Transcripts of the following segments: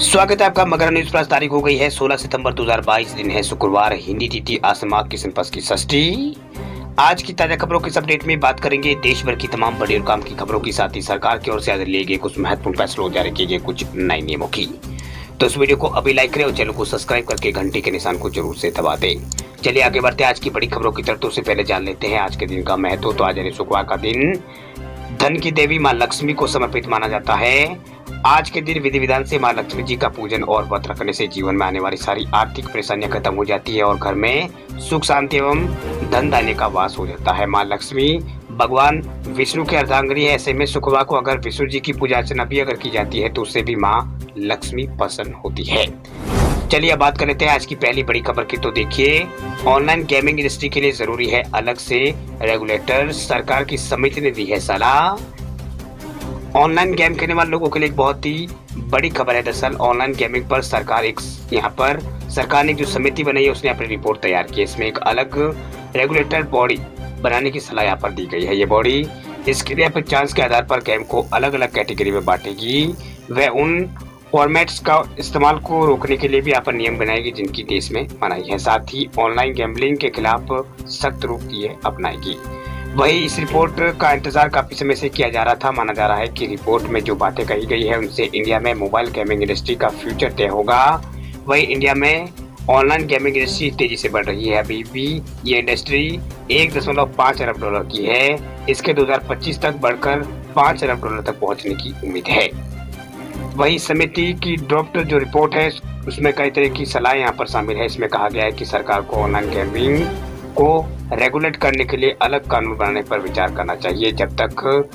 स्वागत है आपका मगरा न्यूज प्लस। तारीख हो गई है 16 सितंबर 2022, दिन है शुक्रवार। हिंदी तिथि आसमा किशन पक्ष की षष्ठी। आज की ताजा खबरों के इस अपडेट में बात करेंगे देश भर की तमाम बड़ी और काम की खबरों की, साथ ही सरकार की ओर से आज लिए गए कुछ महत्वपूर्ण फैसलों जारी किए गए कुछ नए नियमों की। तो इस वीडियो को अभी लाइक करें और चैनल को सब्सक्राइब करके घंटी के निशान को जरूर से दबा दें। चलिए आगे बढ़ते हैं आज की बड़ी खबरों की तरफ। तो उससे पहले जान लेते हैं आज के दिन का महत्व। तो आज यानी शुक्रवार का दिन धन की देवी मां लक्ष्मी को समर्पित माना जाता है। आज के दिन विधि विधान से मां लक्ष्मी जी का पूजन और व्रत रखने से जीवन में आने वाली सारी आर्थिक परेशानियां खत्म हो जाती है और घर में सुख शांति एवं धन धान्य का वास हो जाता है। मां लक्ष्मी भगवान विष्णु के अर्धांगिनी है। ऐसे में शुक्रवार को अगर विष्णु जी की पूजा अर्चना भी अगर की जाती है तो उससे भी मां लक्ष्मी प्रसन्न होती है। चलिए अब बात कर लेते हैं आज की पहली बड़ी खबर की। तो देखिए, ऑनलाइन गेमिंग इंडस्ट्री के लिए जरूरी है अलग से रेगुलेटर, सरकार की समिति ने दी है सलाह। ऑनलाइन गेम खेलने वाले लोगों के लिए एक बहुत ही बड़ी खबर है। दरअसल ऑनलाइन गेमिंग पर सरकार ने जो समिति बनाई है उसने अपनी रिपोर्ट तैयार की है। इसमें एक अलग रेगुलेटर बॉडी बनाने की सलाह यहाँ पर दी गई है। ये बॉडी स्क्रीन पर चांस के आधार पर गेम को अलग अलग कैटेगरी में बांटेगी। वह उन फॉर्मेट्स का इस्तेमाल को रोकने के लिए भी यहाँ पर नियम बनाएगी जिनकी देश में मनाही है। साथ ही ऑनलाइन गैम्बलिंग के खिलाफ सख्त रूप ये अपनाएगी। वही इस रिपोर्ट का इंतजार काफी समय से किया जा रहा था। माना जा रहा है कि रिपोर्ट में जो बातें कही गई है उनसे इंडिया में मोबाइल गेमिंग इंडस्ट्री का फ्यूचर तय होगा। वही इंडिया में ऑनलाइन गेमिंग इंडस्ट्री तेजी से बढ़ रही है। अभी भी ये इंडस्ट्री 1.5 अरब डॉलर की है। इसके 2025 तक बढ़कर 5 अरब डॉलर तक पहुंचने की उम्मीद है। वही समिति की ड्राफ्ट जो रिपोर्ट है उसमें कई तरह की सलाह यहाँ पर शामिल है। इसमें कहा गया है कि सरकार को ऑनलाइन गेमिंग को रेगुलेट करने के लिए अलग कानून बनाने पर विचार करना चाहिए। जब तक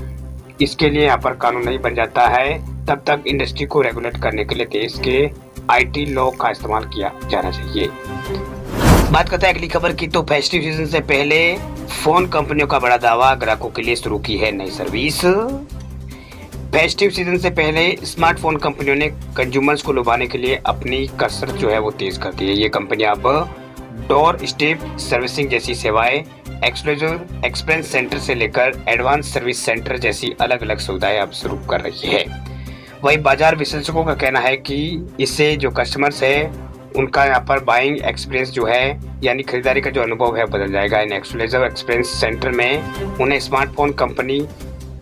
इसके लिए यहाँ पर कानून नहीं बन जाता है तब तक इंडस्ट्री को रेगुलेट करने के लिए देश के आईटी लॉ का इस्तेमाल किया जाना चाहिए। बात करते हैं अगली खबर की। तो फेस्टिव सीजन से पहले फोन कंपनियों का बड़ा दावा, ग्राहकों के लिए शुरू की है नई सर्विस। फेस्टिव सीजन से पहले स्मार्टफोन कंपनियों ने कंज्यूमर्स को लुभाने के लिए अपनी कसरत जो है वो तेज कर दी है। ये कंपनियां अब डोर स्टेप सर्विसिंग जैसी सेवाएं, एक्सक्लूसिव एक्सपीरियंस सेंटर से लेकर एडवांस सर्विस सेंटर जैसी अलग अलग सुविधाएं अब शुरू कर रही है। वही बाजार विश्लेषकों का कहना है कि इससे जो कस्टमर्स है उनका यहाँ पर बाइंग एक्सपीरियंस जो है यानी खरीदारी का जो अनुभव है बदल जाएगा। इन एक्सक्लूसिव एक्सपीरियंस सेंटर में उन्हें स्मार्टफोन कंपनी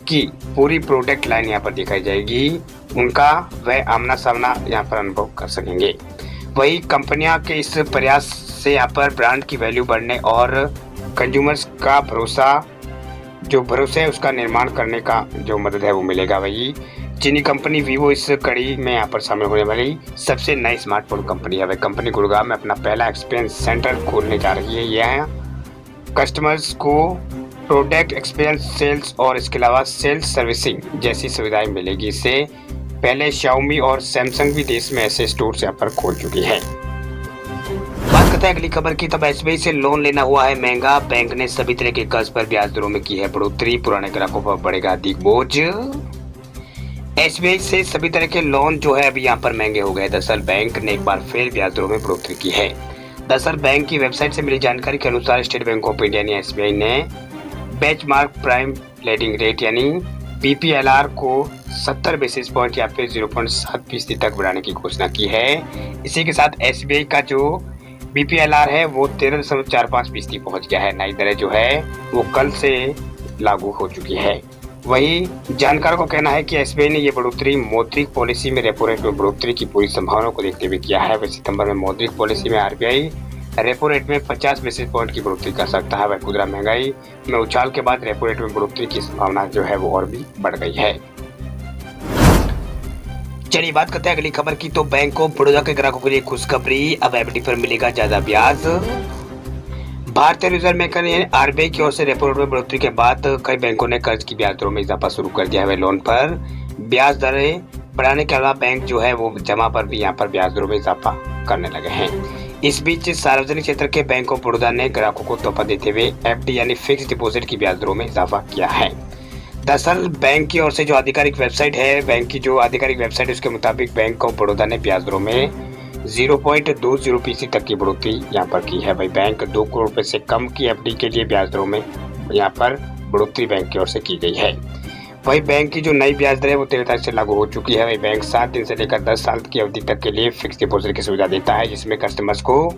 की पूरी प्रोडक्ट लाइन यहाँ पर दिखाई जाएगी। उनका वह आमना सामना यहाँ पर अनुभव कर सकेंगे। वही कंपनियां के इस प्रयास से यहाँ पर ब्रांड की वैल्यू बढ़ने और कंज्यूमर्स का भरोसा है उसका निर्माण करने का जो मदद है वो मिलेगा। वही चीनी कंपनी वीवो इस कड़ी में यहाँ पर शामिल होने वाली सबसे नई स्मार्टफोन कंपनी है। वह कंपनी गुड़गांव में अपना पहला एक्सपीरियंस सेंटर खोलने जा रही है। यह कस्टमर्स को प्रोडक्ट एक्सपीरियंस, सेल्स और इसके अलावा सेल्स सर्विसिंग जैसी सुविधाएं मिलेगी। इससे पहले शाओमी और सैमसंग भी देश में ऐसे स्टोर यहाँ पर खोल चुकी है। बात करते हैं अगली खबर की। तब एसबीआई से लोन लेना हुआ है महंगा, बैंक ने सभी तरह के कर्ज पर ब्याज दरों में की है बढ़ोतरी, पुराने ग्राहकों पर बढ़ेगा अधिक बोझ। एसबीआई से सभी तरह के लोन जो है अभी यहाँ पर महंगे हो गए। दरअसल बैंक ने एक बार फिर ब्याज दरों में बढ़ोतरी की है। दरअसल बैंक की वेबसाइट से मिली जानकारी के अनुसार स्टेट बैंक ऑफ इंडिया ने एसबीआई ने बेंचमार्क प्राइम लेंडिंग रेट यानी बीपीएलआर को 70 बेसिस पॉइंट या फिर 0.7% तक बढ़ाने की घोषणा की है। इसी के साथ एसबीआई का जो बीपीएलआर है वो 13.45% पहुंच गया है। नई दरें जो है वो कल से लागू हो चुकी है। वही जानकारों का कहना है कि एसबीआई ने ये बढ़ोतरी मौद्रिक पॉलिसी में रेपो रेट में बढ़ोतरी की पूरी संभावना को देखते हुए किया है। वह सितंबर में मौद्रिक पॉलिसी में आरबीआई रेपो रेट में 50 बेसिस पॉइंट की बढ़ोतरी कर सकता है। वह खुदरा महंगाई में उछाल के बाद रेपो रेट में बढ़ोतरी की संभावना जो है वो और भी बढ़ गई है। चलिए बात करते हैं अगली खबर की। तो बैंक ऑफ बड़ौदा के ग्राहकों के लिए खुशखबरी, अब एफडी पर मिलेगा ज्यादा ब्याज। भारतीय रिजर्व बैंक ने आरबीआई की ओर से रेपो रेट में बढ़ोतरी के बाद कई बैंकों ने कर्ज की ब्याज दरों में इजाफा शुरू कर दिया है। लोन पर ब्याज दरें बढ़ाने के अलावा बैंक जो है वो जमा पर भी यहाँ पर ब्याज दरों में इजाफा करने लगे हैं। इस बीच सार्वजनिक क्षेत्र के बैंक ऑफ बड़ौदा ने ग्राहकों को तोहफा देते हुए एफडी यानी फिक्स डिपॉजिट की ब्याज दरों में इजाफा किया है। दरअसल बैंक की ओर से जो आधिकारिक वेबसाइट है, बैंक की जो आधिकारिक वेबसाइट उसके मुताबिक बैंक ऑफ बड़ौदा ने ब्याज दरों में 0.20% तक की बढ़ोतरी यहाँ पर की है। भाई बैंक 2 करोड़ रुपए से कम की एफडी के लिए ब्याज दरों में यहाँ पर बढ़ोतरी बैंक की ओर से की गई है। वही बैंक की जो नई ब्याज दर है वो 13 तारीख से लागू हो चुकी है। वही बैंक 7 दिन से लेकर 10 साल की अवधि तक के लिए फिक्स डिपॉजिट की सुविधा देता है, जिसमें कस्टमर्स को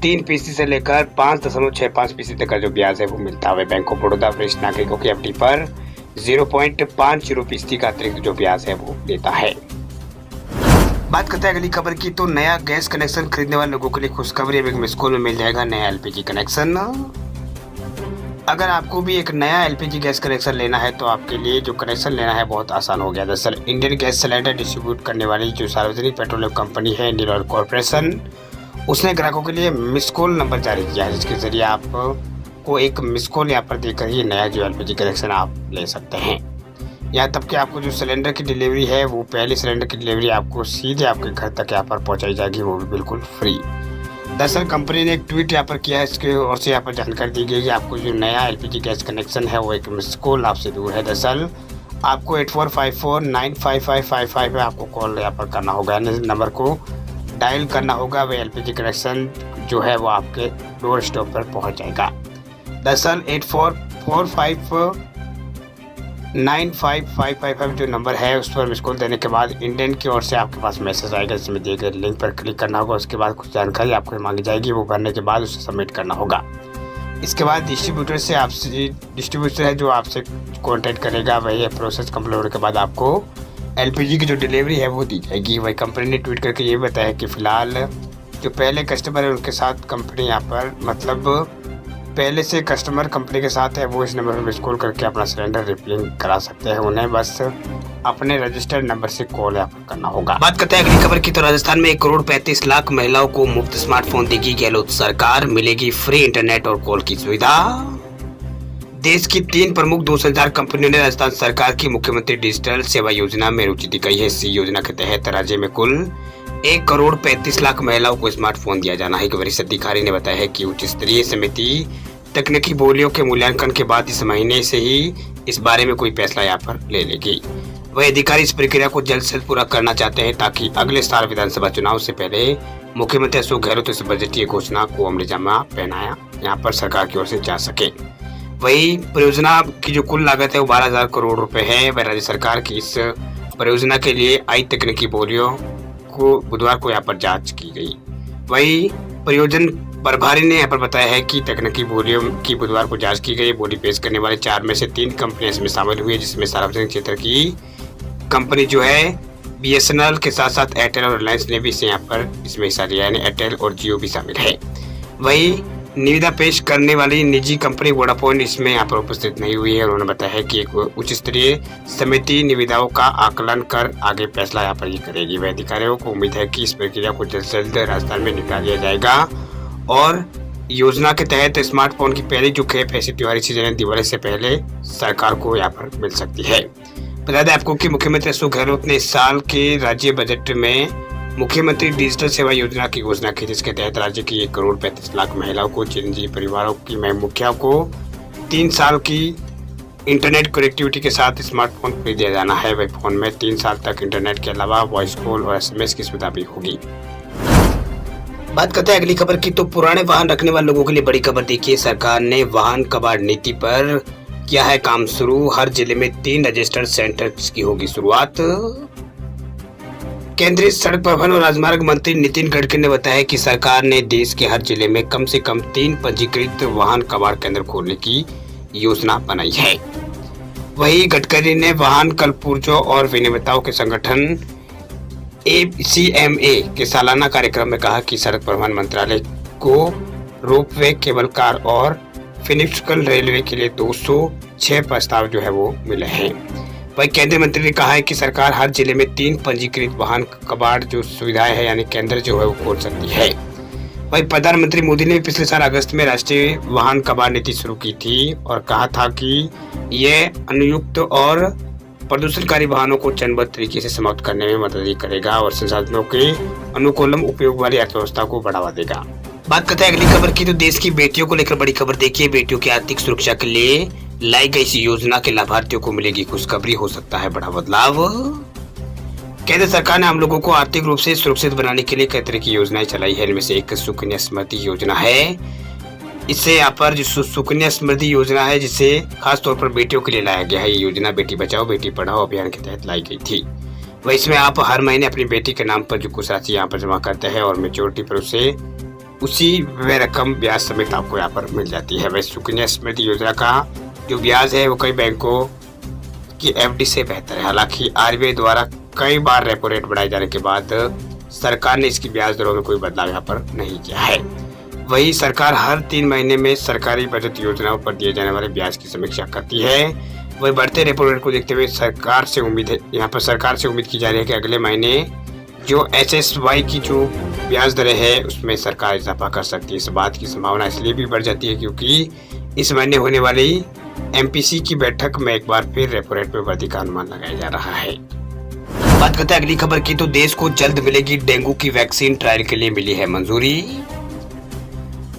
3% से लेकर 5.65% तक का जो ब्याज है वो मिलता है। बैंक ऑफ बड़ौदा वरिष्ठ नागरिकों की एफडी पर 0.50% का अतिरिक्त जो ब्याज है वो देता है। बात करते हैं अगली खबर की, तो नया गैस कनेक्शन खरीदने वाले लोगों के लिए खुशखबरी, अब एक मिस कॉल में मिल जाएगा नया एलपीजी कनेक्शन। अगर आपको भी एक नया एलपीजी गैस कनेक्शन लेना है तो आपके लिए जो कनेक्शन लेना है बहुत आसान हो गया। दरअसल इंडियन गैस सिलेंडर डिस्ट्रीब्यूट करने वाली जो सार्वजनिक पेट्रोलियम कंपनी है इंडियन ऑयल कॉर्पोरेशन, उसने ग्राहकों के लिए मिस कॉल नंबर जारी किया है, जिसके जरिए आपको एक मिस कॉल यहाँ पर देकर ही नया जो एलपीजी कनेक्शन आप ले सकते हैं। यहाँ तक कि आपको जो सिलेंडर की डिलीवरी है वो पहले सिलेंडर की डिलीवरी आपको सीधे आपके घर तक यहाँ पर पहुँचाई जाएगी, वो भी बिल्कुल फ्री। दरअसल कंपनी ने एक ट्वीट यहाँ पर किया है, इसके ओर से यहाँ पर जानकारी दी गई कि आपको जो नया एलपीजी गैस कनेक्शन है वो एक मिस कॉल आपसे दूर है। दरअसल आपको 8454955555 पे आपको कॉल यहाँ पर करना होगा, यानी नंबर को डायल करना होगा। वह एलपीजी कनेक्शन जो है वो आपके डोर स्टॉप पर पहुँच जाएगा। दरअसल 8445955555 जो नंबर है उस पर मिस कॉल देने के बाद इंडियन की ओर से आपके पास मैसेज आएगा, जिसमें दिए गए लिंक पर क्लिक करना होगा। उसके बाद कुछ जानकारी आपको मांगी जाएगी, वो भरने के बाद उसे सबमिट करना होगा। इसके बाद डिस्ट्रीब्यूटर है जो आपसे कांटेक्ट करेगा, वही प्रोसेस कंप्लीट होने के बाद आपको एलपीजी की जो डिलीवरी है वो दी जाएगी। वही कंपनी ने ट्वीट करके ये बताया कि फिलहाल जो पहले कस्टमर है उनके साथ कंपनी यहाँ पर मतलब पहले से कस्टमर कंपनी के साथ है वो इस नंबर पर मिस कॉल करके अपना सिलेंडर रिफिलिंग करा सकते हैं। उन्हें बस अपने रजिस्टर्ड नंबर से कॉल यहाँ पर करना होगा। बात करते हैं अगली खबर की, तो राजस्थान में 1,35,00,000 महिलाओं को मुफ्त स्मार्टफोन देगी गहलोत सरकार, मिलेगी फ्री इंटरनेट और कॉल की सुविधा। देश की 3 प्रमुख दूरसंचार कंपनियों ने राजस्थान सरकार की मुख्यमंत्री डिजिटल सेवा योजना में रुचि दिखाई है। इस योजना के तहत राज्य में कुल 1,35,00,000 महिलाओं को स्मार्टफोन दिया जाना है। एक वरिष्ठ अधिकारी ने बताया है कि उच्च स्तरीय समिति तकनीकी बोलियों के मूल्यांकन के बाद इस महीने से ही इस बारे में कोई फैसला यहाँ पर ले लेगी। वह अधिकारी इस प्रक्रिया को जल्द से पूरा करना चाहते हैं ताकि अगले साल विधानसभा चुनाव से पहले मुख्यमंत्री अशोक गहलोत इस बजटीय घोषणा को अमलीजामा पहनाया यहाँ पर सरकार की ओर से जा सके। वही परियोजना की जो कुल लागत है वो 12,000 करोड़ रुपए है। वह राज्य सरकार की इस परियोजना के लिए आई तकनीकी बोलियों को बुधवार को यहाँ पर जांच की गई। वही परियोजना प्रभारी ने यहाँ पर बताया है कि तकनीकी बोलियों की बुधवार को जांच की गई। बोली पेश करने वाले 4 में से 3 कंपनियां इसमें शामिल हुई है, जिसमें सार्वजनिक क्षेत्र की कंपनी जो है बीएसएनएल के साथ साथ एयरटेल और रिलायंस ने भी यहाँ पर इसमें हिस्सा लिया, यानी एयरटेल और जियो भी शामिल है। वही निविदा पेश करने वाली निजी कंपनी वोडाफोन इसमें यहाँ पर उपस्थित नहीं हुई है। उन्होंने बताया है कि एक उच्च स्तरीय समिति निविदाओं का आकलन कर आगे फैसला यहाँ पर ये करेगी। वह अधिकारियों को उम्मीद है कि इस प्रक्रिया को जल्द से जल्द राजस्थान में निपटा दिया जाएगा और योजना के तहत स्मार्टफोन की पहली जो खेप है त्योहारी सीजन दिवाली से पहले सरकार को यहाँ पर मिल सकती है। बता दें आपको कि मुख्यमंत्री अशोक गहलोत ने इस साल के राज्य बजट में मुख्यमंत्री डिजिटल सेवा योजना की घोषणा की, जिसके तहत राज्य की 1,35,00,000 महिलाओं को, चिरंजीवी परिवारों की मुखिया को 3 साल की इंटरनेट कनेक्टिविटी के साथ स्मार्टफोन फ्री दिया जाना है। वह फोन में 3 साल तक इंटरनेट के अलावा वॉइस कॉल और एसएमएस की सुविधा भी होगी। बात करते हैं अगली खबर की, तो पुराने वाहन रखने वाले लोगों के लिए बड़ी खबर देखिए। सरकार ने वाहन कबाड़ नीति पर किया है काम शुरू, हर जिले में 3 रजिस्टर्ड सेंटर की होगी शुरुआत। केंद्रीय सड़क परिवहन और राजमार्ग मंत्री नितिन गडकरी ने बताया कि सरकार ने देश के हर जिले में कम से कम 3 पंजीकृत वाहन कबाड़ केंद्र खोलने की योजना बनाई है। वहीं गडकरी ने वाहन कलपुर्जों और विनिर्माताओं के संगठन ACMA के सालाना कार्यक्रम में कहा कि सड़क परिवहन मंत्रालय को रोपवे, केबल कार और फिनिक्सल रेलवे के लिए 206 प्रस्ताव जो है वो मिले हैं। वही केंद्रीय मंत्री ने कहा है कि सरकार हर जिले में 3 पंजीकृत वाहन कबाड़ जो सुविधाएं है यानी केंद्र जो है वो खोल सकती है। वही प्रधानमंत्री मोदी ने पिछले साल अगस्त में राष्ट्रीय वाहन कबाड़ नीति शुरू की थी और कहा था कि यह अनुयुक्त और प्रदूषणकारी वाहनों को चरणबद्ध तरीके से समाप्त करने में मदद करेगा और संसाधनों के अनुकूलम उपयोग वाली अर्थव्यवस्था को बढ़ावा देगा। बात करते हैं अगली खबर की, तो देश की बेटियों को लेकर बड़ी खबर देखिए। बेटियों की आर्थिक सुरक्षा के लिए लाई गई इस योजना के लाभार्थियों को मिलेगी खुशखबरी, हो सकता है बड़ा बदलाव। केंद्र सरकार ने आम लोगों को आर्थिक रूप से सुरक्षित बनाने के लिए कई तरह की योजनाएं चलाई है। इनमें से एक सुकन्या समृद्धि योजना है। इससे यहाँ पर जो सुकन्या समृद्धि योजना है, जिसे खास तौर पर बेटियों के लिए लाया गया है। ये योजना बेटी बचाओ बेटी पढ़ाओ अभियान के तहत लाई गई थी। वह इसमें आप हर महीने अपनी बेटी के नाम पर जो कुछ राशि यहाँ पर जमा करते हैं और मेच्योरिटी पर उसी वे रकम ब्याज समेत आपको यहाँ पर मिल जाती है। वह सुकन्या समृद्धि योजना का जो ब्याज है वो कई बैंकों की एफडी से बेहतर है। हालांकि आरबीआई द्वारा कई बार रेपो रेट बढ़ाए जाने के बाद सरकार ने इसकी ब्याज दरों में कोई बदलाव यहाँ पर नहीं किया है। वही सरकार हर 3 महीने में सरकारी बचत योजनाओं पर दिए जाने वाले ब्याज की समीक्षा करती है। वही बढ़ते रेपो रेट को देखते हुए सरकार से उम्मीद की जा रही है कि अगले महीने जो एचएसवाई की जो ब्याज दरें है उसमें सरकार इजाफा कर सकती है। इस बात की संभावना इसलिए भी बढ़ जाती है क्योंकि इस महीने होने वाली एमपीसी की बैठक में एक बार फिर रेपो रेट में वृद्धि का अनुमान लगाया जा रहा है। बात करते हैं अगली खबर की, तो देश को जल्द मिलेगी डेंगू की वैक्सीन, ट्रायल के लिए मिली है मंजूरी।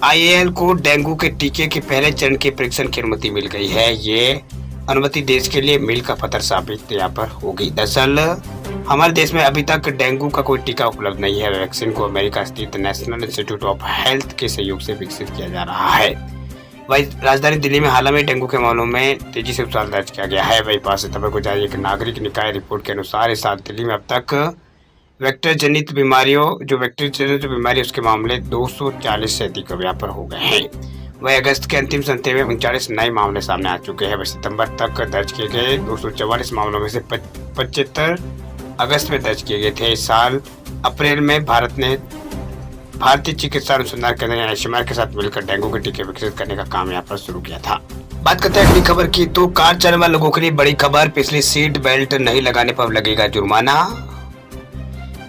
आईएएल को डेंगू के टीके के पहले चरण के परीक्षण की अनुमति मिल गई है। ये अनुमति देश के लिए मील का पत्थर साबित यहाँ पर होगी। दरअसल हमारे देश में अभी तक डेंगू का कोई टीका उपलब्ध नहीं है। वैक्सीन को अमेरिका स्थित नेशनल इंस्टीट्यूट ऑफ हेल्थ के सहयोग से विकसित किया जा रहा है। वही राजधानी दिल्ली में हाल में डेंगू के मामलों में तेजी से उछाल दर्ज किया गया है। वही 5 सितंबर को जारी एक नागरिक निकाय रिपोर्ट के अनुसार इस साल दिल्ली में अब तक वेक्टर जनित बीमारी उसके मामले 240 से अधिक यहाँ पर हो गए हैं। वही अगस्त के अंतिम सप्ताह में 39 नए मामले सामने आ चुके हैं। वही सितंबर तक दर्ज किए गए 244 मामलों में से 75 अगस्त में दर्ज किए गए थे। इस साल अप्रैल में भारतीय चिकित्सा अनुसंधान केंद्र ने आईसीएमआर के साथ मिलकर डेंगू के टीके विकसित करने का काम यहाँ पर शुरू किया था। बात करते हैं अगली खबर की, तो कार चलाने वाले लोगों के लिए बड़ी खबर, पिछली सीट बेल्ट नहीं लगाने पर लगेगा जुर्माना।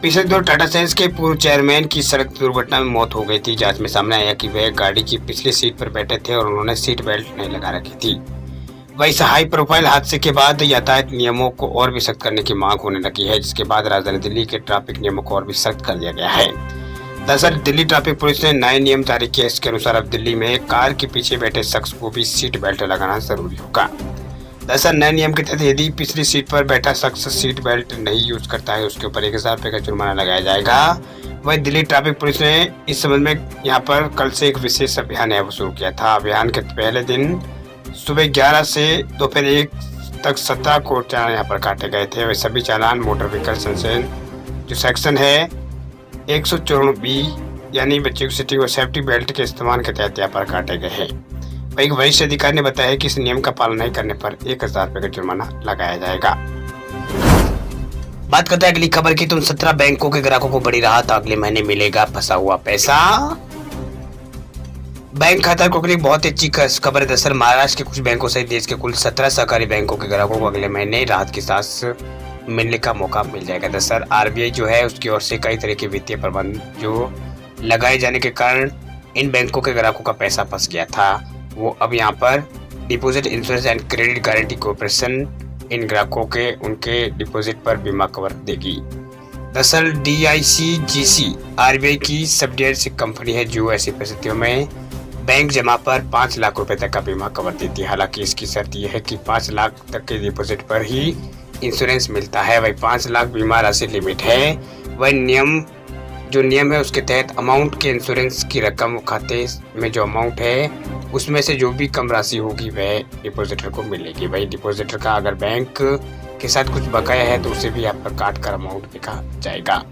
पिछले दिनों टाटा साइंस के पूर्व चेयरमैन की सड़क दुर्घटना में मौत हो गई थी। जांच में सामने आया कि वह गाड़ी की पिछली सीट पर बैठे थे और उन्होंने सीट बेल्ट नहीं लगा रखी थी। वही इस हाई प्रोफाइल हादसे के बाद यातायात नियमों को और भी सख्त करने की मांग होने लगी है, जिसके बाद राजधानी दिल्ली के ट्रैफिक नियमों को और भी सख्त कर दिया गया है। दरअसल दिल्ली ट्रैफिक पुलिस ने नए नियम जारी किए। इसके अनुसार अब दिल्ली में कार के पीछे बैठे शख्स को भी सीट बेल्ट लगाना जरूरी होगा। दरअसल नए नियम के तहत यदि पिछली सीट पर बैठा शख्स सीट बेल्ट नहीं यूज करता है उसके ऊपर 1000 रुपये का जुर्माना लगाया जाएगा। वही दिल्ली ट्रैफिक पुलिस ने इस संबंध में यहाँ पर कल से एक विशेष अभियान है वो शुरू किया था। अभियान के पहले दिन सुबह 11 से दोपहर 1 तक 17 कोर्ट चालान यहाँ पर काटे गए थे। वह सभी चालान मोटर व्हीकल संशोधन जो सेक्शन है 194B यानी बच्चे की सीटिंग और सेफ्टी बेल्ट के इस्तेमाल के तहत यहाँ पर काटे गए हैं। एक वरिष्ठ अधिकारी ने बताया कि इस नियम का पालन नहीं करने पर 1000 रुपये का जुर्माना लगाया जाएगा। बात करते हैं अगली खबर की, तो 17 बैंकों के ग्राहकों को बड़ी राहत, अगले महीने मिलेगा फंसा हुआ पैसा। बैंक खाता को बहुत अच्छी खबर है। दरअसल महाराष्ट्र के कुछ बैंकों सहित देश के कुल 17 सहकारी बैंकों के ग्राहकों को अगले महीने राहत की सांस मिलने का मौका मिल जाएगा। दरअसल आरबीआई जो है उसकी ओर से कई तरह के वित्तीय प्रबंध जो लगाए जाने के कारण इन बैंकों के ग्राहकों का पैसा फंस गया था, वो अब यहाँ पर Deposit Insurance and Credit Guarantee Corporation इन ग्राहकों के उनके डिपॉजिट पर बीमा कवर देगी। दरअसल DICGC आरबीआई की सब्सिडियरी कंपनी है जो ऐसी परिस्थितियों में बैंक जमा पर 5 लाख रुपए तक का बीमा कवर देती है। हालांकि इसकी शर्त यह है कि 5 लाख तक के डिपॉजिट पर ही इंश्योरेंस मिलता है। वही 5 लाख बीमा राशि लिमिट है। वही नियम है उसके तहत अमाउंट के इंश्योरेंस की रकम खाते में जो अमाउंट है उसमें से जो भी कम राशि होगी वह डिपॉजिटर को मिलेगी। वही डिपॉजिटर का अगर बैंक के साथ कुछ बकाया है तो उसे भी यहाँ पर काट कर अमाउंट दिखा जाएगा।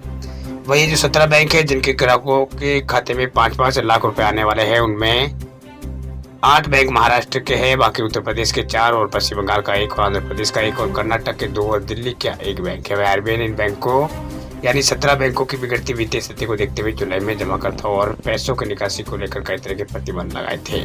वही जो 17 बैंक है जिनके ग्राहकों के खाते में 5-5 लाख रुपए आने वाले हैं, उनमें 8 बैंक महाराष्ट्र के हैं, बाकी उत्तर प्रदेश के 4 और पश्चिम बंगाल का 1 और आंध्र प्रदेश का 1 और कर्नाटक के 2 और दिल्ली का 1 बैंक है। वह आरबीआई ने इन बैंकों यानी 17 बैंकों की बिगड़ती वित्तीय स्थिति को देखते हुए जुलाई में जमाकर्ताओं और पैसों की निकासी को लेकर कई तरह के प्रतिबंध लगाए थे।